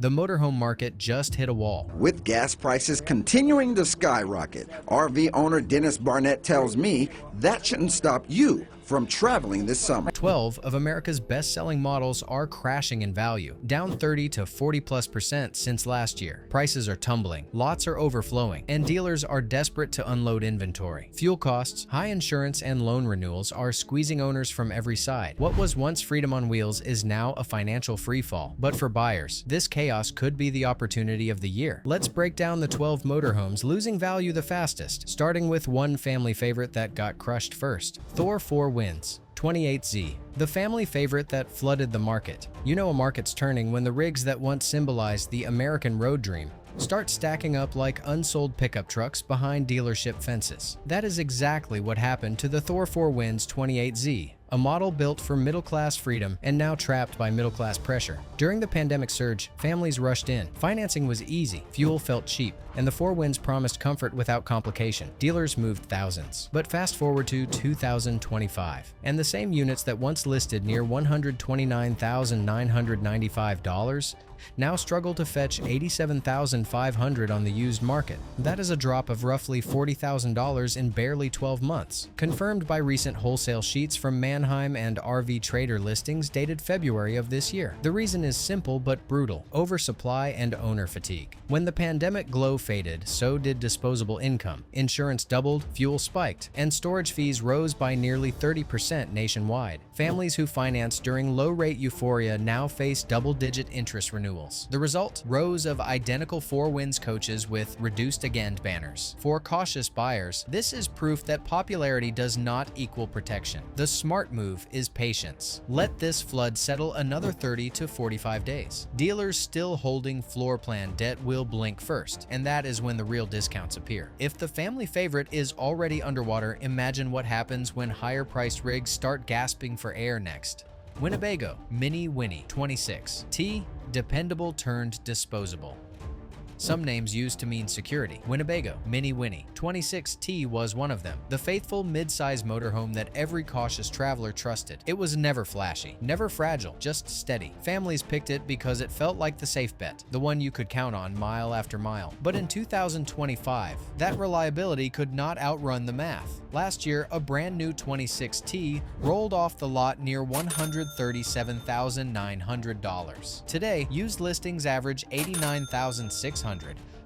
The motorhome market just hit a wall. With gas prices continuing to skyrocket, RV owner Dennis Barnett tells me that shouldn't stop you from traveling this summer. 12 of America's best-selling models are crashing in value, down 30 to 40+% since last year. Prices are tumbling, lots are overflowing, and dealers are desperate to unload inventory. Fuel costs, high insurance, and loan renewals are squeezing owners from every side. What was once freedom on wheels is now a financial freefall. But for buyers, this chaos could be the opportunity of the year. Let's break down the 12 motorhomes losing value the fastest, starting with one family favorite that got crushed first. Thor 28Z, the family favorite that flooded the market. You know a market's turning when the rigs that once symbolized the American road dream start stacking up like unsold pickup trucks behind dealership fences. That is exactly what happened to the Thor 28Z, a model built for middle-class freedom and now trapped by middle-class pressure. During the pandemic surge, families rushed in. Financing was easy, fuel felt cheap, and the 4Winds promised comfort without complication. Dealers moved thousands. But fast forward to 2025, and the same units that once listed near $129,995 now struggle to fetch $87,500 on the used market. That is a drop of roughly $40,000 in barely 12 months, confirmed by recent wholesale sheets from Manheim and RV Trader listings dated February of this year. The reason is simple but brutal: oversupply and owner fatigue. When the pandemic glow faded, so did disposable income. Insurance doubled, fuel spiked, and storage fees rose by nearly 30% nationwide. Families who financed during low-rate euphoria now face double-digit interest renewals. The result? Rows of identical 4Winds coaches with reduced again banners. For cautious buyers, this is proof that popularity does not equal protection. The smart move is patience. Let this flood settle another 30 to 45 days. Dealers still holding floor plan debt will blink first, and that is when the real discounts appear. If the family favorite is already underwater, imagine what happens when higher-priced rigs start gasping for air next. Winnebago Winnie 26T, dependable turned disposable. Some names used to mean security. Winnebago Winnie 26T was one of them. The faithful mid-size motorhome that every cautious traveler trusted. It was never flashy, never fragile, just steady. Families picked it because it felt like the safe bet, the one you could count on mile after mile. But in 2025, that reliability could not outrun the math. Last year, a brand new 26T rolled off the lot near $137,900. Today, used listings average $89,600.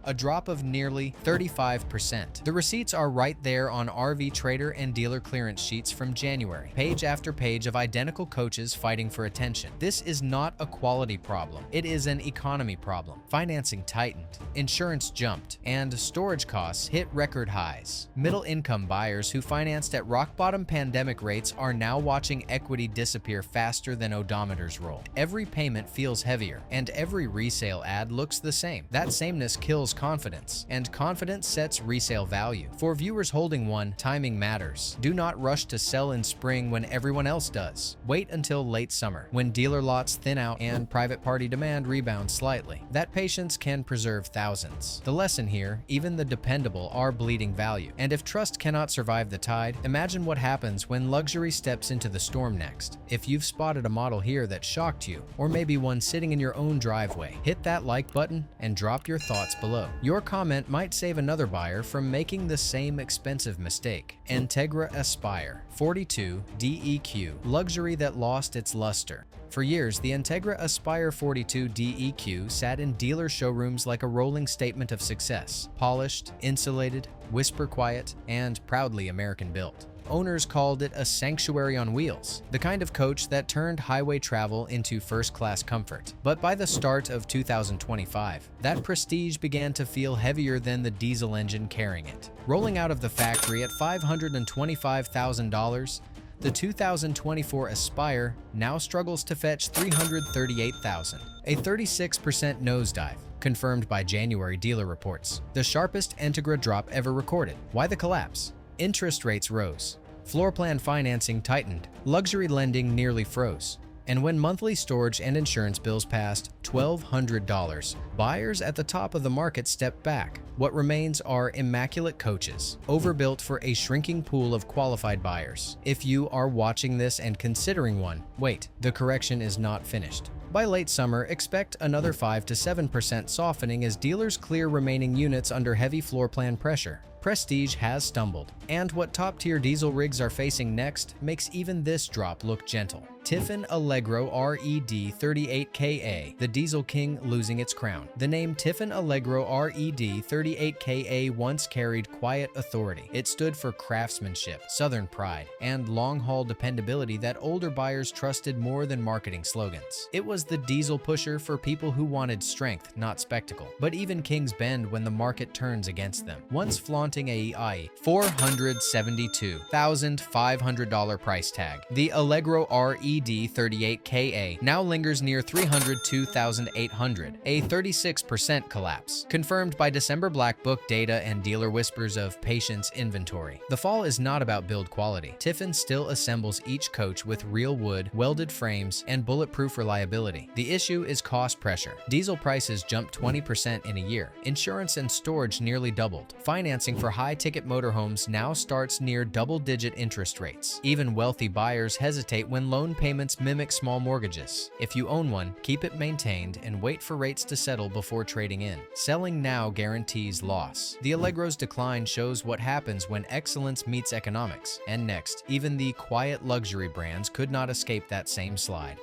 A drop of nearly 35%. The receipts are right there on RV Trader and dealer clearance sheets from January. Page after page of identical coaches fighting for attention. This is not a quality problem. It is an economy problem. Financing tightened, insurance jumped, and storage costs hit record highs. Middle-income buyers who financed at rock-bottom pandemic rates are now watching equity disappear faster than odometers roll. Every payment feels heavier, and every resale ad looks the same. That sameness kills confidence, and confidence sets resale value. For viewers holding one, timing matters. Do not rush to sell in spring when everyone else does. Wait until late summer, when dealer lots thin out and private party demand rebounds slightly. That patience can preserve thousands. The lesson here: even the dependable are bleeding value. And if trust cannot survive the tide, imagine what happens when luxury steps into the storm next. If you've spotted a model here that shocked you, or maybe one sitting in your own driveway, hit that like button and drop your thoughts below. Your comment might save another buyer from making the same expensive mistake. Entegra Aspire 42 DEQ, luxury that lost its luster. For years, the Entegra Aspire 42 DEQ sat in dealer showrooms like a rolling statement of success. Polished, insulated, whisper quiet, and proudly American-built. Owners called it a sanctuary on wheels, the kind of coach that turned highway travel into first-class comfort. But by the start of 2025, that prestige began to feel heavier than the diesel engine carrying it. Rolling out of the factory at $525,000, the 2024 Aspire now struggles to fetch $338,000, a 36% nosedive, confirmed by January dealer reports. The sharpest Entegra drop ever recorded. Why the collapse? Interest rates rose. Floor plan financing tightened. Luxury lending nearly froze. And when monthly storage and insurance bills passed $1,200, buyers at the top of the market stepped back. What remains are immaculate coaches, overbuilt for a shrinking pool of qualified buyers. If you are watching this and considering one, wait, the correction is not finished. By late summer, expect another 5 to 7% softening as dealers clear remaining units under heavy floor plan pressure. Prestige has stumbled, and what top-tier diesel rigs are facing next makes even this drop look gentle. Tiffin Allegro RED 38KA, the diesel king losing its crown. The name Tiffin Allegro RED 38KA once carried quiet authority. It stood for craftsmanship, southern pride, and long-haul dependability that older buyers trusted more than marketing slogans. It was the diesel pusher for people who wanted strength, not spectacle. But even kings bend when the market turns against them. Once flaunting a $472,500 price tag, the Allegro RED 38KA now lingers near $302,800, a 36% collapse, confirmed by December Black Book data and dealer whispers of patience inventory. The fall is not about build quality. Tiffin still assembles each coach with real wood, welded frames, and bulletproof reliability. The issue is cost pressure. Diesel prices jumped 20% in a year. Insurance and storage nearly doubled. Financing for high-ticket motorhomes now starts near double-digit interest rates. Even wealthy buyers hesitate when loan payments mimic small mortgages. If you own one, keep it maintained and wait for rates to settle before trading in. Selling now guarantees loss. The Allegro's decline shows what happens when excellence meets economics. And next, even the quiet luxury brands could not escape that same slide.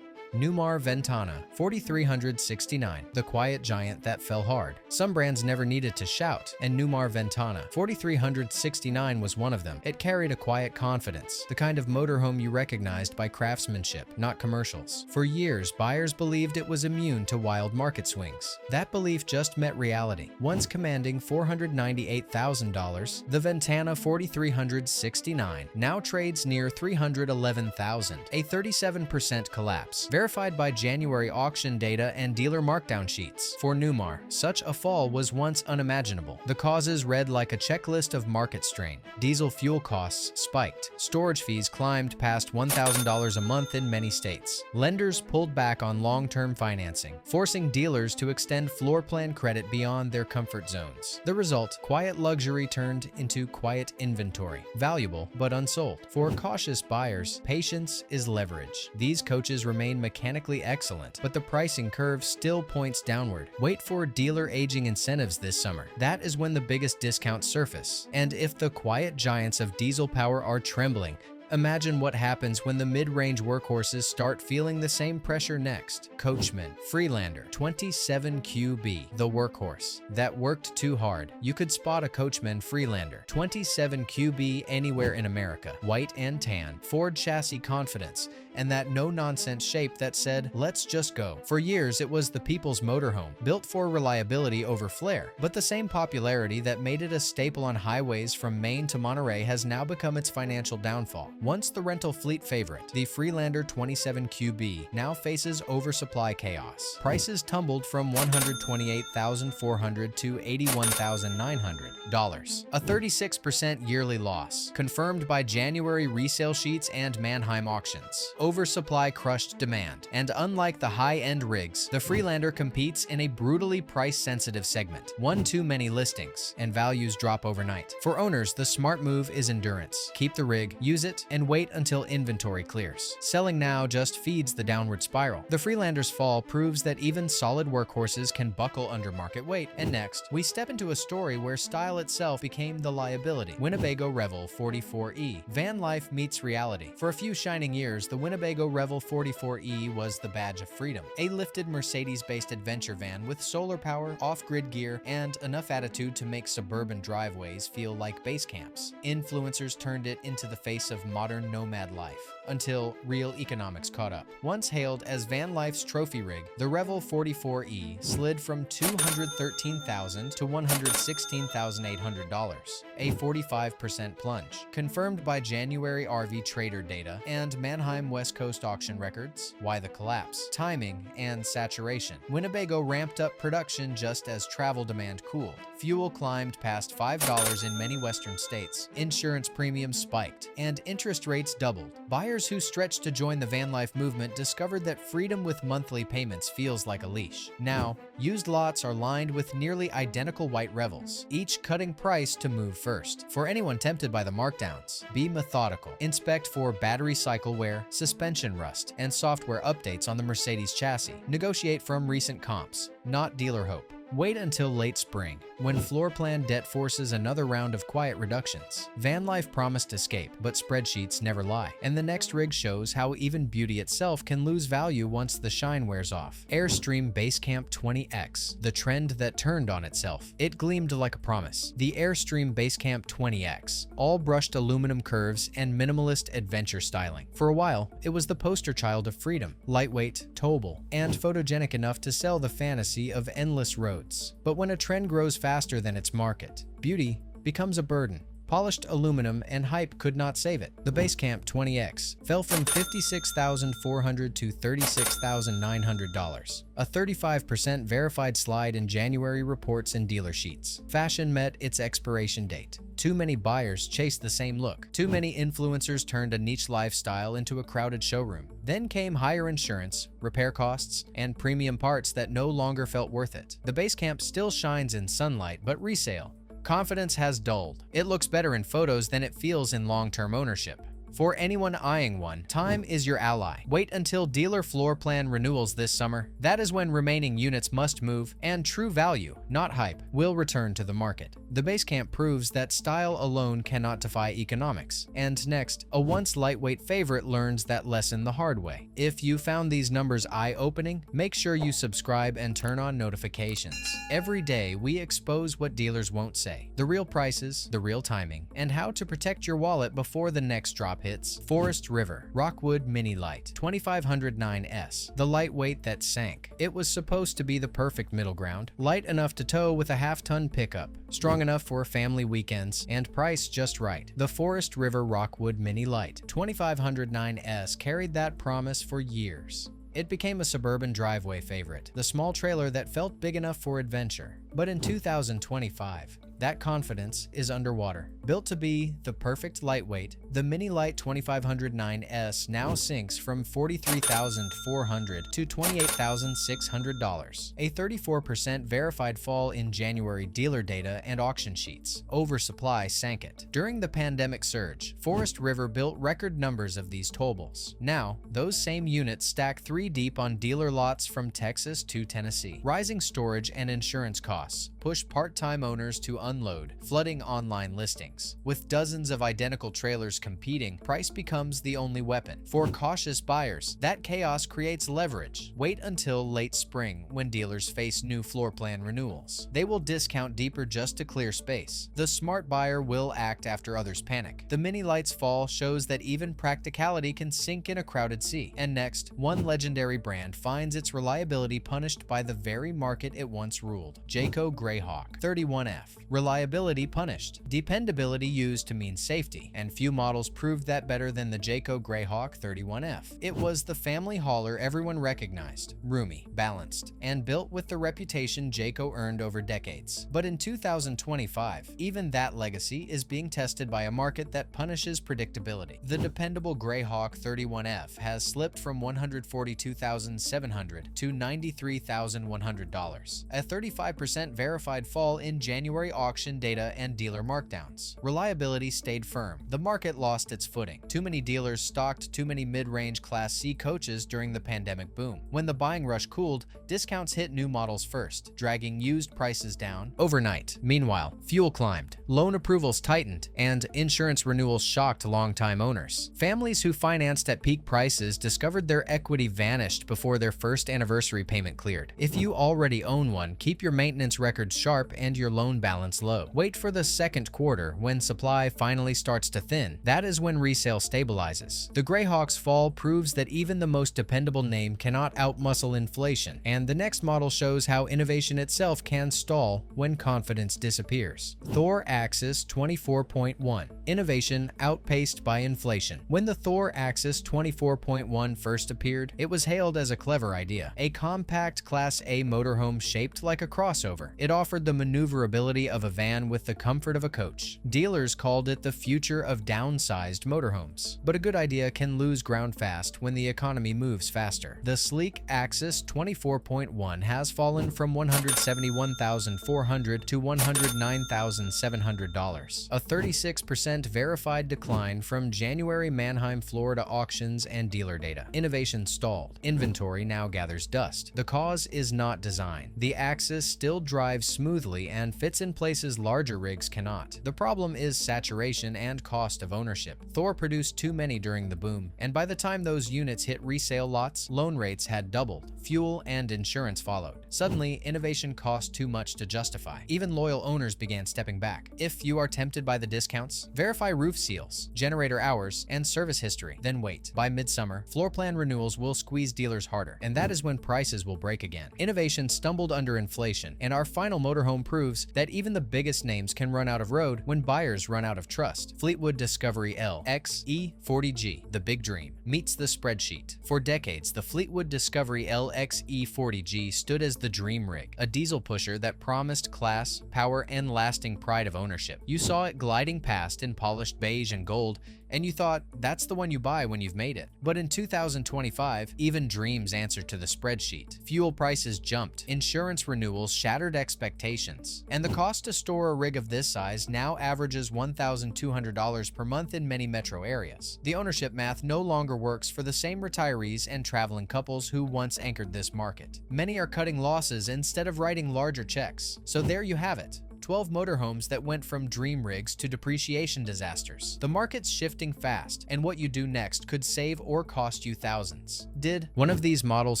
Newmar Ventana 4369, the quiet giant that fell hard. Some brands never needed to shout, and Newmar Ventana 4369 was one of them. It carried a quiet confidence, the kind of motorhome you recognized by craftsmanship, not commercials. For years, buyers believed it was immune to wild market swings. That belief just met reality. Once commanding $498,000, the Ventana 4369 now trades near $311,000, a 37% collapse. Verified by January auction data and dealer markdown sheets. For Newmar, such a fall was once unimaginable. The causes read like a checklist of market strain. Diesel fuel costs spiked. Storage fees climbed past $1,000 a month in many states. Lenders pulled back on long-term financing, forcing dealers to extend floor plan credit beyond their comfort zones. The result, quiet luxury turned into quiet inventory. Valuable, but unsold. For cautious buyers, patience is leverage. These coaches remain mechanically excellent, but the pricing curve still points downward. Wait for dealer aging incentives this summer. That is when the biggest discounts surface. And if the quiet giants of diesel power are trembling, imagine what happens when the mid-range workhorses start feeling the same pressure next. Coachmen Freelander 27QB, the workhorse that worked too hard. You could spot a Coachmen Freelander 27QB anywhere in America. White and tan, Ford chassis confidence, and that no-nonsense shape that said, "Let's just go." For years, it was the people's motorhome, built for reliability over flair. But the same popularity that made it a staple on highways from Maine to Monterey has now become its financial downfall. Once the rental fleet favorite, the Freelander 27QB now faces oversupply chaos. Prices tumbled from $128,400 to $81,900, a 36% yearly loss, confirmed by January resale sheets and Mannheim auctions. Oversupply crushed demand, and unlike the high-end rigs, the Freelander competes in a brutally price-sensitive segment. One too many listings, and values drop overnight. For owners, the smart move is endurance. Keep the rig, use it, and wait until inventory clears. Selling now just feeds the downward spiral. The Freelander's fall proves that even solid workhorses can buckle under market weight. And next, we step into a story where style itself became the liability. Winnebago Revel 44E. Van life meets reality. For a few shining years, the Winnebago Revel 44E was the badge of freedom. A lifted Mercedes-based adventure van with solar power, off-grid gear, and enough attitude to make suburban driveways feel like base camps. Influencers turned it into the face of modern nomad life, until real economics caught up. Once hailed as van life's trophy rig, the Revel 44E slid from $213,000 to $116,800, a 45% plunge. Confirmed by January RV Trader data and Mannheim West Coast auction records. Why the collapse? Timing and saturation. Winnebago ramped up production just as travel demand cooled. Fuel climbed past $5 in many western states. Insurance premiums spiked, and interest rates doubled. Buyers who stretched to join the van life movement discovered that freedom with monthly payments feels like a leash. Now, used lots are lined with nearly identical white Revels, each cutting price to move first. For anyone tempted by the markdowns, be methodical. Inspect for battery cycle wear, suspension rust, and software updates on the Mercedes chassis. Negotiate from recent comps, not dealer hope. Wait until late spring, when floor plan debt forces another round of quiet reductions. Van life promised escape, but spreadsheets never lie. And the next rig shows how even beauty itself can lose value once the shine wears off. Airstream Basecamp 20X, the trend that turned on itself. It gleamed like a promise. The Airstream Basecamp 20X, all brushed aluminum curves and minimalist adventure styling. For a while, it was the poster child of freedom, lightweight, towable, and photogenic enough to sell the fantasy of endless roads. But when a trend grows faster than its market, beauty becomes a burden. Polished aluminum and hype could not save it. The Basecamp 20X fell from $56,400 to $36,900. A 35% verified slide in January reports and dealer sheets. Fashion met its expiration date. Too many buyers chased the same look. Too many influencers turned a niche lifestyle into a crowded showroom. Then came higher insurance, repair costs, and premium parts that no longer felt worth it. The Basecamp still shines in sunlight, but resale. Confidence has dulled. It looks better in photos than it feels in long-term ownership. For anyone eyeing one, time is your ally. Wait until dealer floor plan renewals this summer. That is when remaining units must move, and true value, not hype, will return to the market. The Basecamp proves that style alone cannot defy economics. And next, a once lightweight favorite learns that lesson the hard way. If you found these numbers eye-opening, make sure you subscribe and turn on notifications. Every day, we expose what dealers won't say. The real prices, the real timing, and how to protect your wallet before the next drop hits. Forest River Rockwood Mini Light 2509S, the lightweight that sank. It was supposed to be the perfect middle ground, light enough to tow with a half-ton pickup, strong enough for family weekends, and priced just right. The Forest River Rockwood Mini Light 2509S carried that promise for years. It became a suburban driveway favorite, the small trailer that felt big enough for adventure. But in 2025, that confidence is underwater. Built to be the perfect lightweight, the Mini Light 2509S now sinks from $43,400 to $28,600, a 34% verified fall in January dealer data and auction sheets. Oversupply sank it. During the pandemic surge, Forest River built record numbers of these towables. Now, those same units stack 3 deep on dealer lots from Texas to Tennessee. Rising storage and insurance costs push part-time owners to unload, flooding online listings. With dozens of identical trailers competing, price becomes the only weapon. For cautious buyers, that chaos creates leverage. Wait until late spring when dealers face new floor plan renewals. They will discount deeper just to clear space. The smart buyer will act after others panic. The Mini Light's fall shows that even practicality can sink in a crowded sea. And next, one legendary brand finds its reliability punished by the very market it once ruled. Jayco Greyhawk 31F. Reliability punished. Dependability used to mean safety, and few models proved that better than the Jayco Greyhawk 31F. It was the family hauler everyone recognized, roomy, balanced, and built with the reputation Jayco earned over decades. But in 2025, even that legacy is being tested by a market that punishes predictability. The dependable Greyhawk 31F has slipped from $142,700 to $93,100, a 35% verified fall in January auction data and dealer markdowns. Reliability stayed firm. The market lost its footing. Too many dealers stocked too many mid-range Class C coaches during the pandemic boom. When the buying rush cooled, discounts hit new models first, dragging used prices down overnight. Meanwhile, fuel climbed, loan approvals tightened, and insurance renewals shocked longtime owners. Families who financed at peak prices discovered their equity vanished before their first anniversary payment cleared. If you already own one, keep your maintenance records sharp and your loan balance months low. Wait for the second quarter when supply finally starts to thin. That is when resale stabilizes. The Greyhawk's fall proves that even the most dependable name cannot outmuscle inflation, and the next model shows how innovation itself can stall when confidence disappears. Thor Axis 24.1. Innovation outpaced by inflation. When the Thor Axis 24.1 first appeared, it was hailed as a clever idea. A compact Class A motorhome shaped like a crossover. It offered the maneuverability of a van with the comfort of a coach. Dealers called it the future of downsized motorhomes. But a good idea can lose ground fast when the economy moves faster. The sleek Axis 24.1 has fallen from $171,400 to $109,700, a 36% verified decline from January Mannheim, Florida auctions and dealer data. Innovation stalled. Inventory now gathers dust. The cause is not design. The Axis still drives smoothly and fits in places larger rigs cannot. The problem is saturation and cost of ownership. Thor produced too many during the boom, and by the time those units hit resale lots, loan rates had doubled. Fuel and insurance followed. Suddenly, innovation cost too much to justify. Even loyal owners began stepping back. If you are tempted by the discounts, verify roof seals, generator hours, and service history. Then wait. By midsummer, floor plan renewals will squeeze dealers harder, and that is when prices will break again. Innovation stumbled under inflation, and our final motorhome proves that even the biggest names can run out of road when buyers run out of trust. Fleetwood Discovery LX E40G, the big dream, meets the spreadsheet. For decades, the Fleetwood Discovery LX E40G stood as the dream rig, a diesel pusher that promised class, power, and lasting pride of ownership. You saw it gliding past in polished beige and gold, and you thought, that's the one you buy when you've made it. But in 2025, even dreams answered to the spreadsheet. Fuel prices jumped, insurance renewals shattered expectations, and the cost to store a rig of this size now averages $1,200 per month in many metro areas. The ownership math no longer works for the same retirees and traveling couples who once anchored this market. Many are cutting losses instead of writing larger checks. So there you have it. 12 motorhomes that went from dream rigs to depreciation disasters. The market's shifting fast, and what you do next could save or cost you thousands. Did one of these models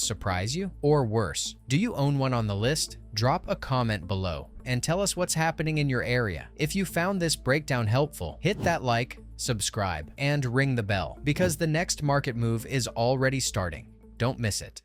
surprise you? Or worse, do you own one on the list? Drop a comment below and tell us what's happening in your area. If you found this breakdown helpful, hit that like, subscribe, and ring the bell, because the next market move is already starting. Don't miss it.